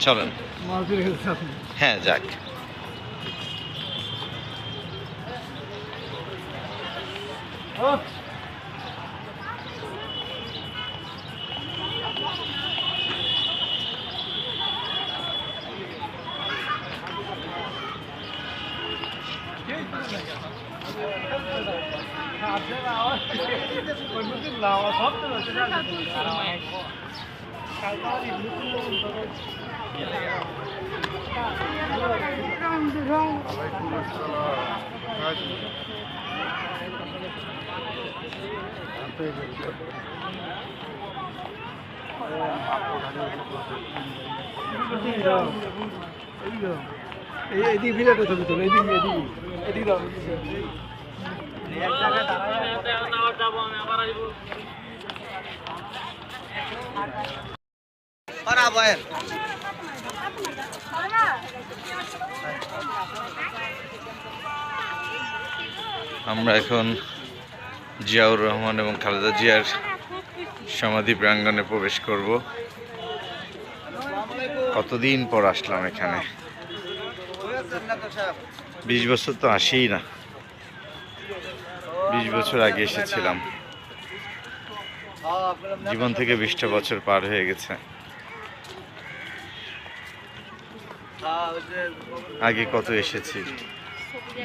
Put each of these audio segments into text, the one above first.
চলেন, হ্যাঁ যাক। এদিকে ভিড়টা ছবি তোলো, এদিকে এদিকে এদিকে দাও। আমরা এখন জিয়াউর রহমান এবং খালেদা জিয়ার সমাধি প্রাঙ্গণে প্রবেশ করব। কতদিন পর আসলাম এখানে, 20 বছর তো আসিই না, 20 বছর আগে এসেছিলাম। জীবন থেকে 20টা বছর পার হয়ে গেছে। আগে কত এসেছি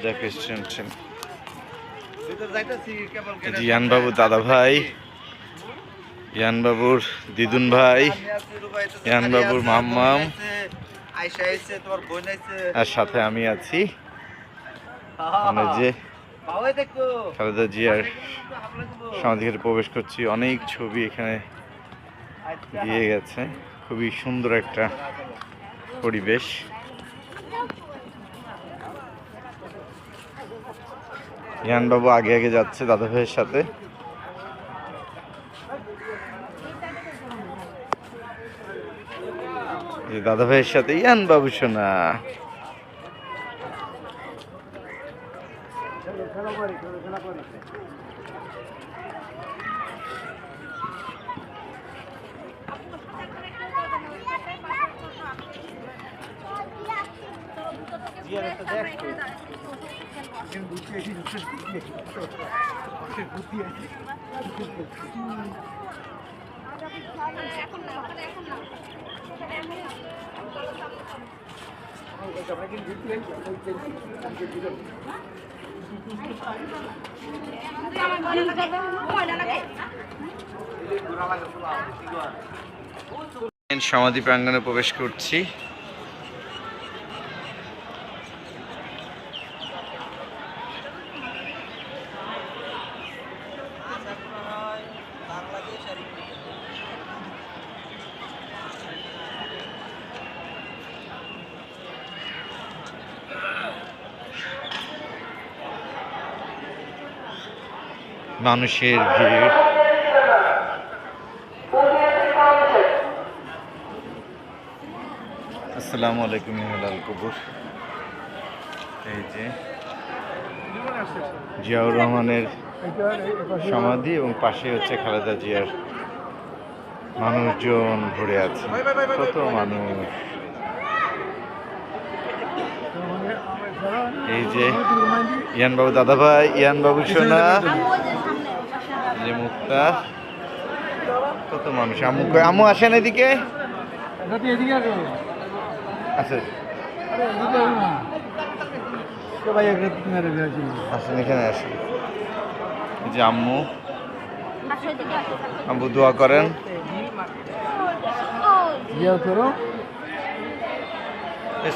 দেখেছেন। ইয়ানবাবু দাদা ভাই, ইয়ানবাবুর দিদুন ভাই, ইয়ানবাবুর মাম্মাম, আর সাথে আমি আছি। মানে যে খালেদা জিয়ার সমাধিঘাটে প্রবেশ করছি। অনেক ছবি এখানে দিয়ে গেছে, খুবই সুন্দর একটা পরিবেশ। ইয়ানবাবু আগে আগে যাচ্ছে দাদা ভাইয়ের সাথে। দাদা ভাইয়ের সাথে ইয়ানবাবু শোনা। সমাধি প্রাঙ্গণে প্রবেশ করছি। মানুষের ভিড়। আসসালামু আলাইকুম লাল কবুর। এই যে জিয়াউর রহমানের সমাধি এবং পাশে হচ্ছে খালেদা জিয়ার। মানুষজন ভরে আছে, কত মানুষ। এই যে ইয়ানবাবু দাদা ভাই, ইয়ানবাবু সোনা, যে মুক্তা, কত মানুষ। আম্মু আসেন এদিকে, আচ্ছা আসেন এখানে আসেন। এই যে আম্মু, আম্মু দোয়া করেন।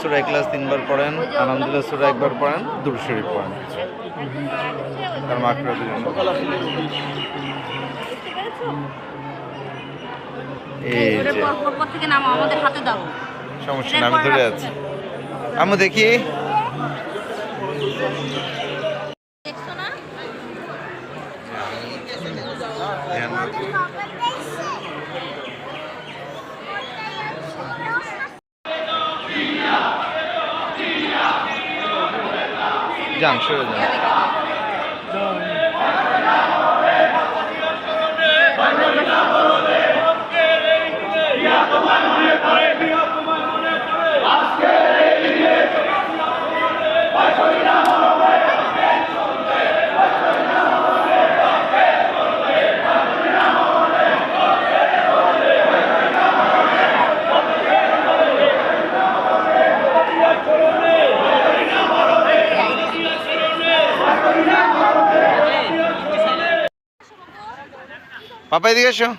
সূরা ইখলাস 3 বার পড়েন, আলহামদুলিল্লাহ সূরা 1 বার পড়েন, দুরূদ শরীফ পড়েন। তার মাগফিরাতের জন্য। এই যে সমস্যা না, আমি ধরে আছি। আম্মু দেখি, যান সরে যান। পাপা এদিকে এসো।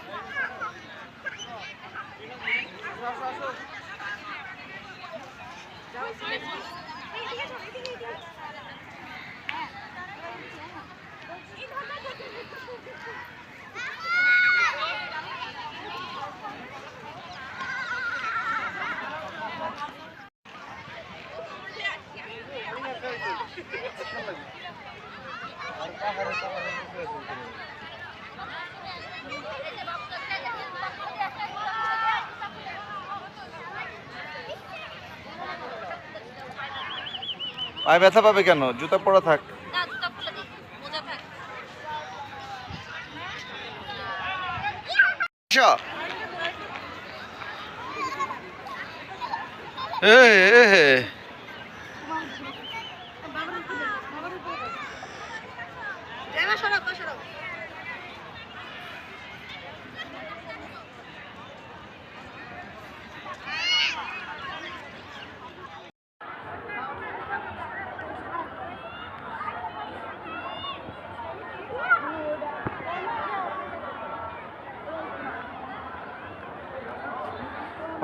পায়ে ব্যথা পাবে কেন? জুতা পরা থাক।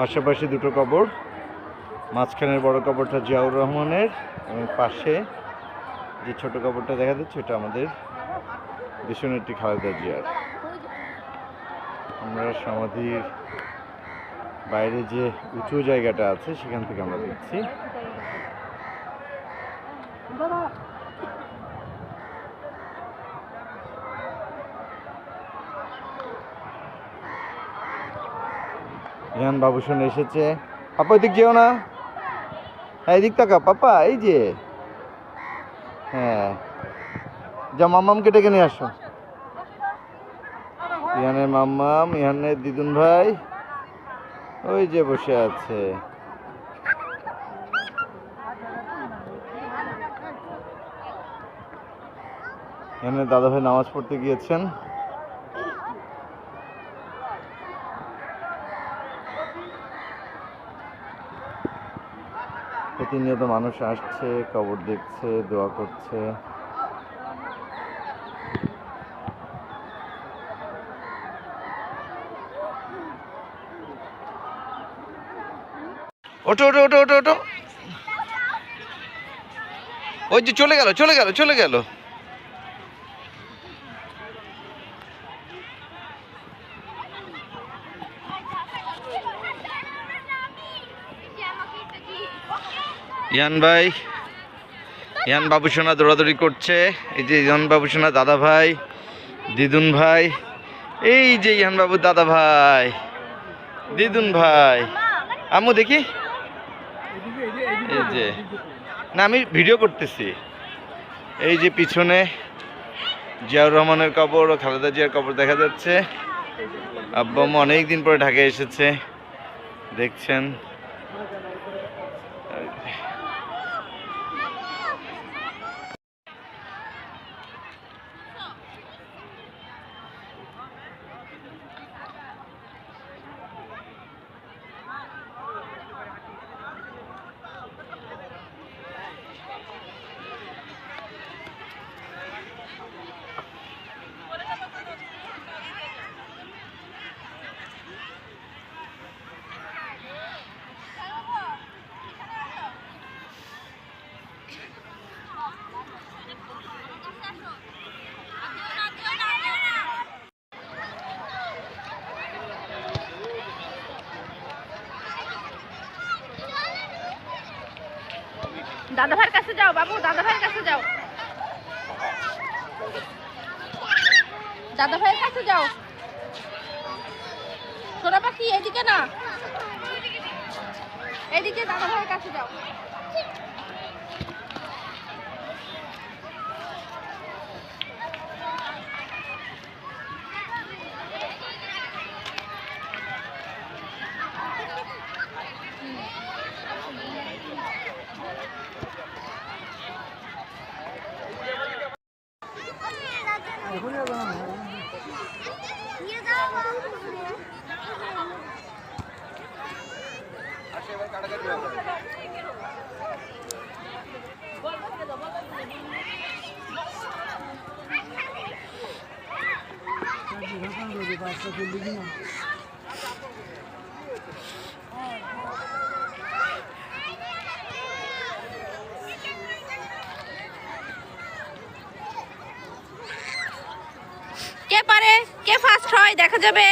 পাশাপাশি দুটো কবর, মাঝখানের বড় কবরটা জিয়াউর রহমানের এবং পাশে যে ছোট কবরটা দেখা যাচ্ছে এটা আমাদের দেশনেত্রী খালেদা জিয়ার। আমরা সমাধির বাইরে যে উঁচু জায়গাটা আছে সেখান থেকে আমরা দেখছি। রিহান বাবুসোনা এসেছে। পাপা এদিক যেও না, হ্যাঁ এদিক তাকা পাপা, এই যে হ্যাঁ যা মাম্মামকে ডেকে নিয়ে আসো। ইহানের মাম্মাম, ইহানের দিদুন ভাই ওই যে বসে আছে। ইহানের দাদা ভাই নামাজ পড়তে গিয়েছেন। প্রতিনিয়ত মানুষ আসছে, কবর দেখছে, দোয়া করছে। ওঠো ওঠো ওঠো ওঠো ওঠো, ওই যে চলে গেল চলে গেল চলে গেল। ইয়ান ভাই, ইয়ান বাবুসোনা দৌড়াদৌড়ি করছে। এই যে ইয়ান বাবুসোনা দাদা ভাই, দিদুন ভাই, এই যে ইয়ান বাবুর দাদা ভাই, দিদুন ভাই। আম্মু দেখি, এই যে না আমি ভিডিও করতেছি। এই যে পিছনে জিয়াউর রহমানের কবর ও খালেদা জিয়ার কবর দেখা যাচ্ছে। আব্বু আম্মু অনেকদিন পরে ঢাকায় এসেছে, দেখছেন। দাদা ভাইয়ের কাছে যাও বাবু, দাদা ভাইয়ের কাছে যাও, দাদা ভাইয়ের কাছে যাও। সোনা পাখি এদিকে না, এদিকে দাদা ভাইয়ের কাছে যাও। এখনই যাবো না। বাচ্চা চলবে কিনা কে পারে, কে ফার্স্ট হয় দেখা যাবে।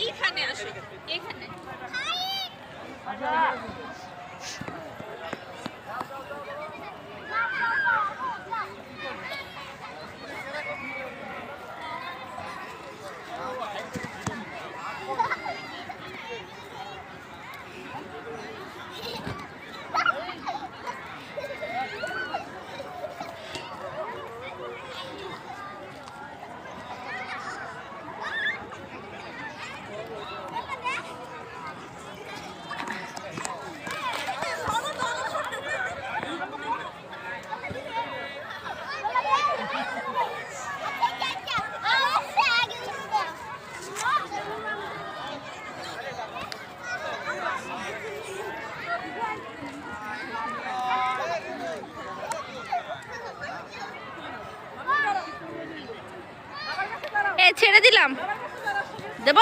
এইখানে আসো, এইখানে। ছেড়ে দিলাম, দেব।